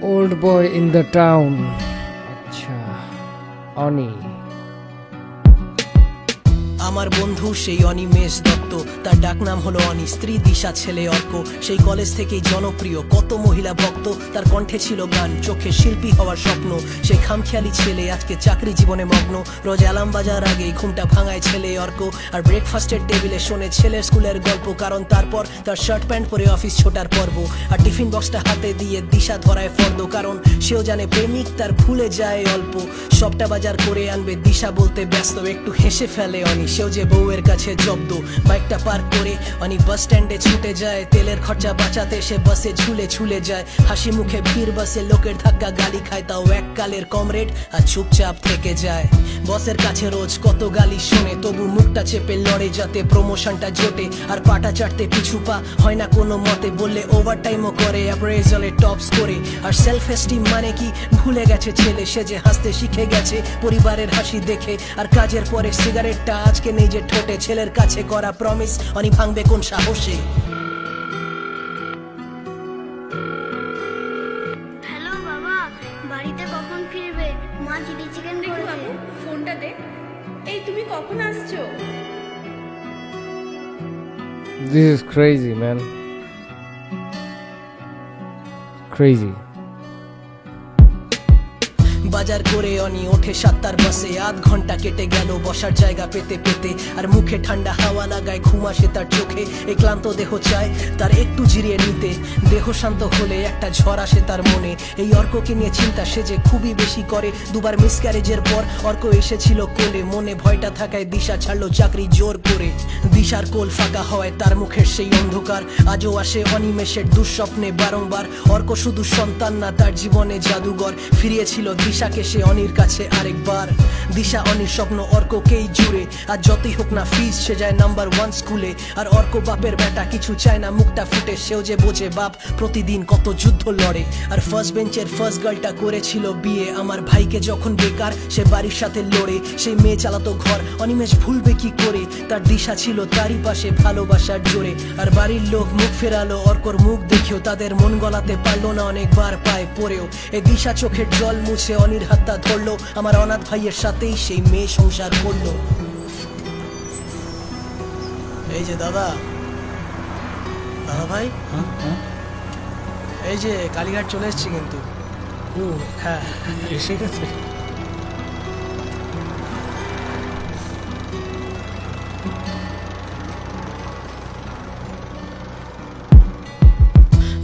old boy in the town. আচ্ছা অনি আমার বন্ধু সেই অনিমেষ দত্ত, তার ডাকনাম হলো অনি, স্ত্রী দিশা, ছেলে অর্ক। সেই কলেজ থেকেই জনপ্রিয়, কত মহিলা ভক্ত। তার কণ্ঠে ছিল গান, চোখে শিল্পী হওয়ার স্বপ্ন। সেই খামখেয়ালি ছেলে আজকে চাকরি জীবনে মগ্ন। রোজ অ্যালার্ম বাজার আগেই ঘুমটা ভাঙায় ছেলে অর্ক, আর ব্রেকফাস্টের টেবিলে শোনে ছেলের স্কুলের গল্প। কারণ তারপর তার শার্ট প্যান্ট পরে অফিস ছোটার পর্ব, আর টিফিন বক্সটা হাতে দিয়ে দিশা ধরায় ফর্দ। কারণ সেও জানে প্রেমিক তার ভুলে যায় অল্প। সবটা বাজার করে আনবে দিশা বলতে ব্যস্ত, একটু হেসে ফেলে অনি, সেও যে বউয়ের কাছে জব্দ। বাইকটা পার্ক করে অনি বাস স্ট্যান্ডে ছুটে যায়, তেলের খরচা বাঁচাতে সে বাসে ঝুলে যায়। হাসি মুখে ভিড় বাসে, লোকের ধাক্কা গালি খায়, তাও এককালের কমরেড আর চুপচাপ থেকে যায়। বসের কাছে রোজ কত গালি শোনে, তবু মুখটা চেপে লড়ে যাতে প্রমোশনটা জোটে। আর পাটা চাটতে পিছু পা হয় না কোনো মতে, বললে ওভারটাইমও করে, অ্যাপ্রেজালে টপস করে। আর সেলফ এস্টিম মানে কি ভুলে গেছে ছেলে, সে যে হাসতে শিখে গেছে পরিবারের হাসি দেখে। আর কাজের পরে সিগারেটটা আজকে নেই যে ঠোঁটে, ছেলের কাছে করা প্রমিস অনি ভাঙবে কোন সাহসে। হ্যালো বাবা, বাড়িতে কখন ফিরবে? মা চিলি চিকেন দেখো করেছে। বাবু, ফোনটা দে। এই তুমি কখন আসছো? This is crazy, man. Crazy. বাজার করে অনি ওঠে 7টার বাসে, আধ ঘন্টা কেটে গেল বসার জায়গা পেতে পেতে। আর মুখে ঠান্ডা হাওয়া লাগায়, ঘুম আসে তার চোখে। এই ক্লান্ত দেহ চায় তার একটু জিরিয়ে নিতে, দেহ শান্ত হলে একটা ঝড় আসে তার মনে। এই অর্ককে নিয়ে চিন্তা সে যে খুবই বেশি করে। দুবার মিসক্যারেজের পর অর্ক এসেছিল কোলে, মনে ভয়টা থাকায় দিশা ছাড়লো চাকরি জোর করে। দিশার কোল ফাঁকা হয়, তার মুখের সেই অন্ধকার আজও আসে অনিমেষের দুঃস্বপ্নে বারংবার। অর্ক শুধু সন্তান না, তার জীবনে জাদুঘর। ফিরিয়েছিল দিশাকে সে অনির কাছে আরেকবার। দিশা অনির স্বপ্ন অর্ককেই জুড়ে, আর যতই হোক না ফিস সে যায় নাম্বার 1 স্কুলে। আর অর্ক বাপের বেটা, কিছু চায় না মুখটা ফুটে, সেও যে বোঝে বাপ প্রতিদিন কত যুদ্ধ লড়ে। আর ফার্স্ট বেঞ্চের ফার্স্ট গার্লটা করেছিল বিয়ে, আমার ভাইকে যখন বেকার সে বাড়ির সাথে লড়ে। সেই মেয়ে চালাতো ঘর, অনিমেষ ভুলবে কি করে, তার দিশা ছিল তারই পাশে ভালোবাসার জোরে। আর বাড়ির লোক মুখ ফেরালো অর্কর মুখ দেখেও, তাদের মন গলাতে পারলো না অনেকবার পায়ে পড়েও। এই দিশা চোখের জল মুছে অনির হাতটা ধরলো, আমার অনাথ ভাইয়ের সাথেই সেই মেয়ে সংসার করলো। এই যে দাদা ভাই, এই যে কালীঘাট চলে এসেছি কিন্তু। ও হ্যাঁ, এসে গেছে।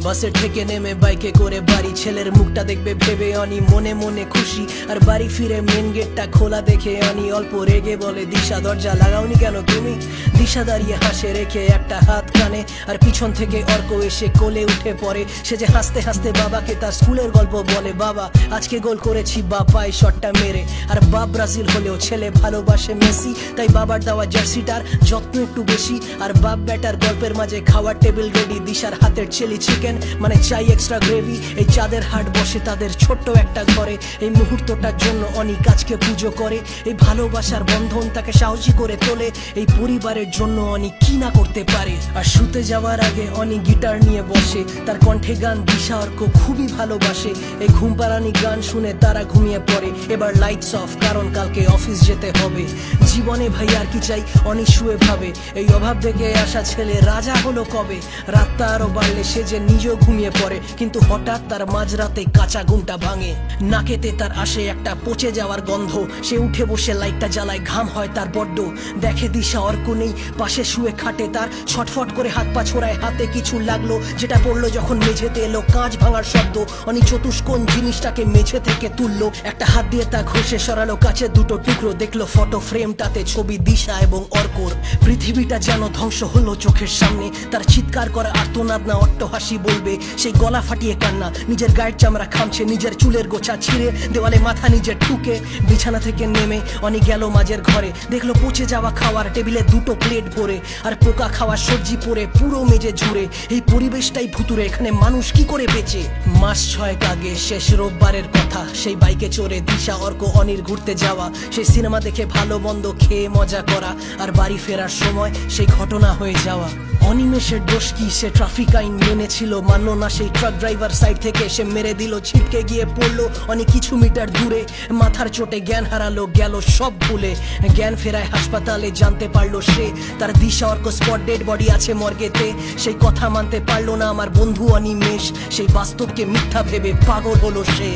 বাসের থেকে নেমে বাইকে করে বাড়ি, ছেলের মুখটা দেখবে ভেবে অনি মনে মনে খুশি। আর বাড়ি ফিরে মেন গেটটা খোলা দেখে অনি অল্প রেগে বলে, দিশা দরজা লাগাওনি কেন তুমি? দিশা দাঁড়িয়ে হাসে রেখে একটা হাত কানে, আর পিছন থেকে অর্ক এসে কোলে উঠে পড়ে। সে যে হাসতে হাসতে বাবাকে তার স্কুলের গল্প বলে, বাবা আজকে গোল করেছি, বাপ পায় শটটা মেরে। আর বাপ ব্রাজিল হলেও ছেলে ভালোবাসে মেসি, তাই বাবার দেওয়া জার্সিটার যত্ন একটু বেশি। আর বাপ ব্যাটার গল্পের মাঝে খাওয়ার টেবিল রেডি, দিশার হাতের চিলি চিকেন মানে চাই এক্সট্রা গ্রেভি। এই চাঁদের হাট বসে তাদের ছোট্ট একটা ঘরে, এই মুহূর্তটার জন্য অনেক কাজকে পুজো করে। এই ভালোবাসার বন্ধন তাকে সাহসী করে তোলে, এই পরিবারের জন্য অনেক কি না করতে পারে। আর শুতে যাওয়ার আগে অনেক গিটার নিয়ে বসে, তার কণ্ঠে গান দিশা অর্ক খুবই ভালোবাসে। এই ঘুম পাড়ানি গান শুনে তারা ঘুমিয়ে পড়ে। এবার লাইটস অফ, কারণ কালকে অফিস যেতে হবে। জীবনে ভাই আর কি চাই, অনেক শুয়ে ভাবে, এই অভাব দেখে আসা ছেলে রাজা হলো কবে। রাতটা আরো বাড়লে সে যে নিজেও ঘুমিয়ে পড়ে, কিন্তু হঠাৎ তার মাঝরাতে কাঁচা ঘুমটা ভাঙে। নাকেতে তার আসে একটা পচে যাওয়ার গন্ধ, সে উঠে বসে লাইটটা জ্বালায়, ঘাম হয় তার বড্ড। দেখে দিশা অর্ক নেই, পাশে শুয়ে খাটে তার, ছটফট করে হাত পা ছোড়ায়, হাতে কিছু লাগলো, যেটা পড়লো যখন মেঝেতে এলো কাঁচ ভাঙার শব্দ। অনি চতুষ্কোণ জিনিসটাকে মেঝে থেকে তুললো, একটা হাত দিয়ে তা ঘষে সরালো কাচের দুটো টুকরো। দেখলো ফটো ফ্রেমটাতে ছবি দিশা এবং অর্কর। পৃথিবীটা যেন ধ্বংস হলো চোখের সামনে, তার চিৎকার করা আর্তনাদ না অট্টহাসি বলবে, সেই গলা ফাটিয়ে কান্না। নিজের গায়ের চামড়া খামছে, নিজের চুলের গোছা ছিঁড়ে দেওয়ালে মাথা নিজের ঠুকে। বিছানা থেকে নেমে অনি গেল মাঝের ঘরে, দেখলো পচে যাওয়া খাওয়ার টেবিলে দুটো প্লেট ভরে, আর পোকা খাওয়া সবজি পড়ে পুরো মেজে জুড়ে। এই পরিবেশটাই ভুতুরে, এখানে মানুষ কি করে বেঁচে? মাস 6 আগে শেষ রোববারের কথা, সেই বাইকে চড়ে দিশা অর্ক অনির ঘুরতে যাওয়া, সেই সিনেমা দেখে ভালো মন্দ খেয়ে মজা করা, আর বাড়ি ফেরার সময় সেই ঘটনা হয়ে যাওয়া। অনিমেষের দোষ কি, সে ট্রাফিক আইন মেনেছিল মানল না সেই ট্রাক ড্রাইভার সাইড থেকে এসে মেরে দিল, ছিটকে গিয়ে পড়লো অনেক কিছু মিটার দূরে, মাথার চোটে জ্ঞান হারালো, গেল সব ভুলে। জ্ঞান ফেরায় হাসপাতালে, জানতে পারলো সে তার দিশা অর্ক স্পট ডেড বডি আছে মর্গেতে। সেই কথা মানতে পারলো না আমার বন্ধু অনিমেষ, সেই বাস্তবকে মিথ্যা ভেবে পাগল হলো সে।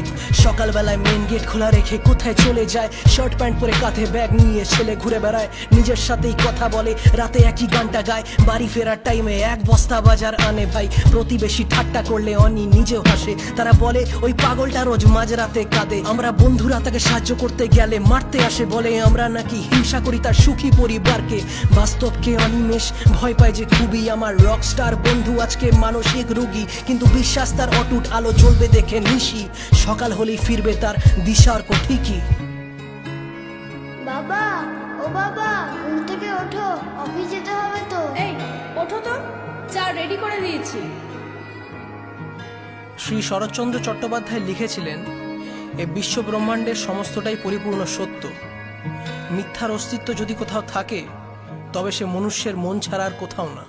সকালবেলায় মেন গেট খোলা রেখে কোথায় চলে যায়, শার্ট প্যান্ট পরে কাঁধে ব্যাগ নিয়ে ছেলে ঘুরে বেড়ায়, নিজের সাথেই কথা বলে, রাতে একই গানটা গায়, বাড়ি ফেরার টাইমে এক বস্তা বাজার আনে ভাই। প্রতিবেশী ঠাট্টা করলে অনি নিজেও হাসে, তারা বলে ওই পাগলটা রোজ মাঝরাতে কাঁদে। আমরা বন্ধুরা তাকে সাহায্য করতে গেলে মারতে আসে, বলে আমরা নাকি হিংসা করি তার সুখী পরিবারকে। বাস্তবকে অনিমেষ ভয় পায় যে খুবই, আমার রকস্টার বন্ধু আজকে মানসিক রোগী, কিন্তু বিশ্বাস তার অটুট আলো জ্বলবে দেখে নিশি, সকাল হলেই ফিরবে তার দিশা অর্ক ঠিকই। বাবা, ও বাবা, ঘুম থেকে ওঠো, অফিস যেতে হবে তো। এই ওঠো তো, চা রেডি করে দিয়েছি। শ্রী শরৎচন্দ্র চট্টোপাধ্যায় লিখেছিলেন, এ বিশ্ব ব্রহ্মাণ্ডের সমস্তটাই পরিপূর্ণ সত্য, মিথ্যার অস্তিত্ব যদি কোথাও থাকে তবে সে মনুষ্যের মন ছাড়া আর কোথাও না।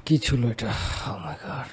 কি ছিল এটা? Oh my God.